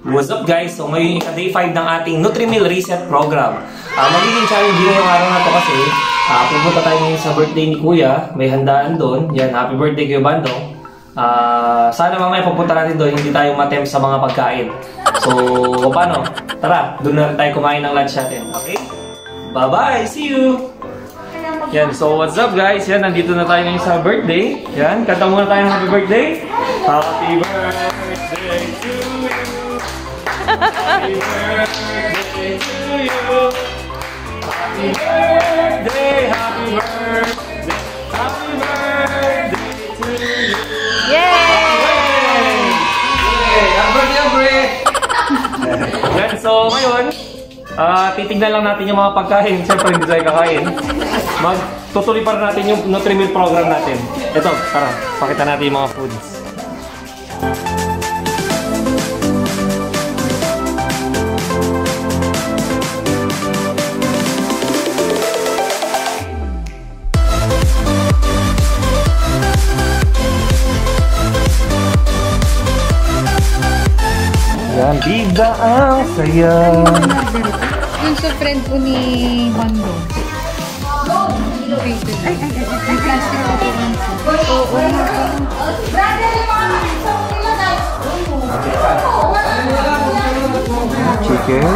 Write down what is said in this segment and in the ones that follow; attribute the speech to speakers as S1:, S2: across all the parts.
S1: What's up guys? So ngayon yung day 5 ng ating Nutri-Meal Reset Program. Magiging challenging ngayong araw na to kasi pupunta tayo ngayon sa birthday ni Kuya. May handaan doon. Yan, happy birthday Kuya Bandong. Sana mamaya pupunta natin doon, hindi tayo matempt sa mga pagkain. So, paano? Tara, doon na tayo kumain ng lunch natin. Okay? Bye-bye! See you! Yan, so what's up guys? Yan, nandito na tayo ngayon sa birthday. Yan, kanta muna tayo ng happy birthday. Happy birthday to you! Happy birthday to you! Happy birthday, happy birthday, happy birthday to you!
S2: Yay!
S1: Happy birthday! Yan, so ngayon, titignan lang natin yung mga pagkain. Siyempre, hindi tayo kakain. Magtutuloy pa rin natin yung Nutri-Meal program natin. Ito, tara, pakita natin yung mga foods. Yan, bida ang saya.
S2: Yung sa friend ko ni Hondo. Ay, plastic ko po. Oo.
S1: Chicken.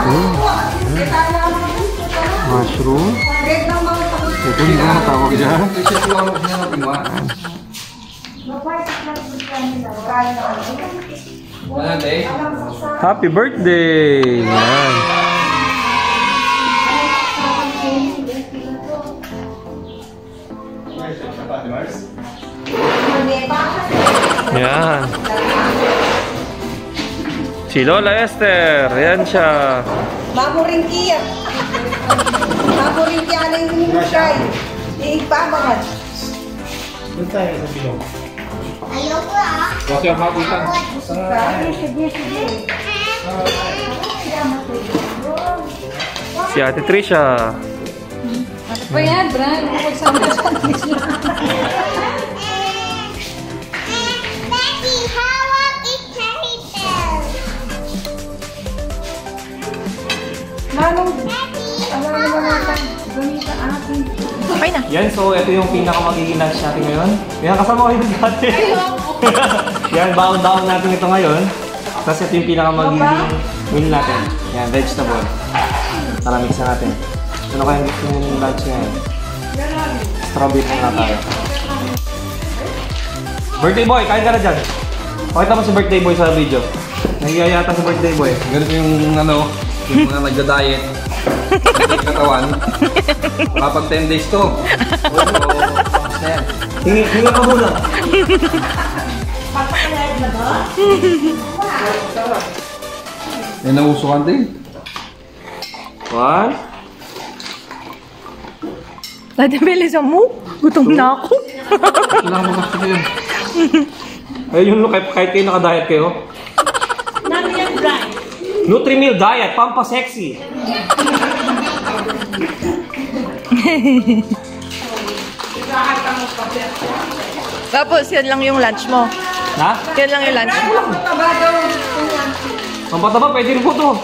S1: Mushroom. Ito hindi na natawag dyan. Happy birthday! Yan. Yan. Si Lola Esther. Yan siya.
S3: Mamuring kiya. Mamuring kiya na yung hinusay. Ipabangan.
S1: Doon tayo sa bilog.
S3: Ayoko ah.
S1: Huwag yung haputan. Si Ate Trisha.
S2: Ano pa yan, Bran? Magsama-sandwich lang.
S4: Daddy, how about eat turtle?
S3: Manong, ano naman natin? Ganita atin.
S2: Okay na.
S1: Yan, so ito yung pinakamagiging lunch natin ngayon. Yan, kasama ko yung dati. Yan, baon-baon natin ito ngayon. Kasi ito yung pinakamagiging meal natin. Yan, vegetable. Tara, mix na natin. Ano kaya gusto nyo yung lunch ngayon? Strawberry na tayo. Birthday boy, kain ka na dyan. Pakita mo si birthday boy sa video. Nahiya yata si birthday boy.
S5: Ganito yung ano, yung mga nagda-diet. Katawan. Kapag 10 days to.
S1: Hinga ka muna.
S5: May nausukan din.
S1: 1.
S2: Dati bilisan mo. Gutom na ako.
S5: Kailangan mo gusto yun.
S1: Ayun yung look, kahit kayo naka-diet kayo. Nutri-Meal diet, pampa-sexy.
S2: Tapos, yan lang yung lunch mo.
S1: Ha?
S2: Yan lang yung lunch mo.
S1: Pampataba, pwede rin po to.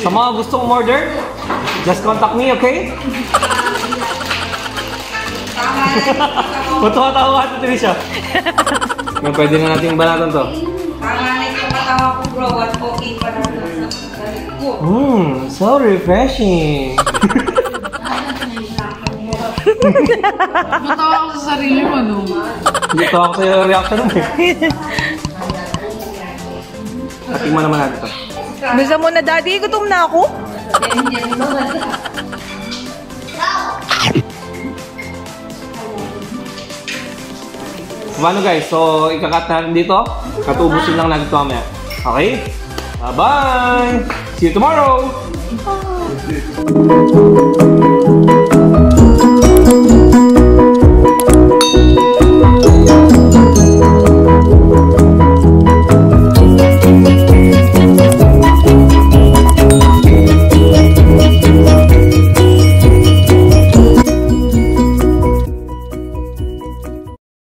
S1: Sa mga gustong order, just contact me, okay? Matuwa-tawa ka, Trisha. Yung pwede na natin banatan to.
S3: Panganay ko katawa ko bro, at okay pa na ko.
S1: So refreshing.
S2: Matawa ako sa sarili mo, no?
S1: Dito ako sa reaction nun eh. Tingnan naman natin to.
S2: Bisa mo na, Daddy. Gutom na ako.
S1: Paano guys? So, ikakat natin dito. Katubusin lang natin ito mamaya. Okay? Bye-bye! See you tomorrow!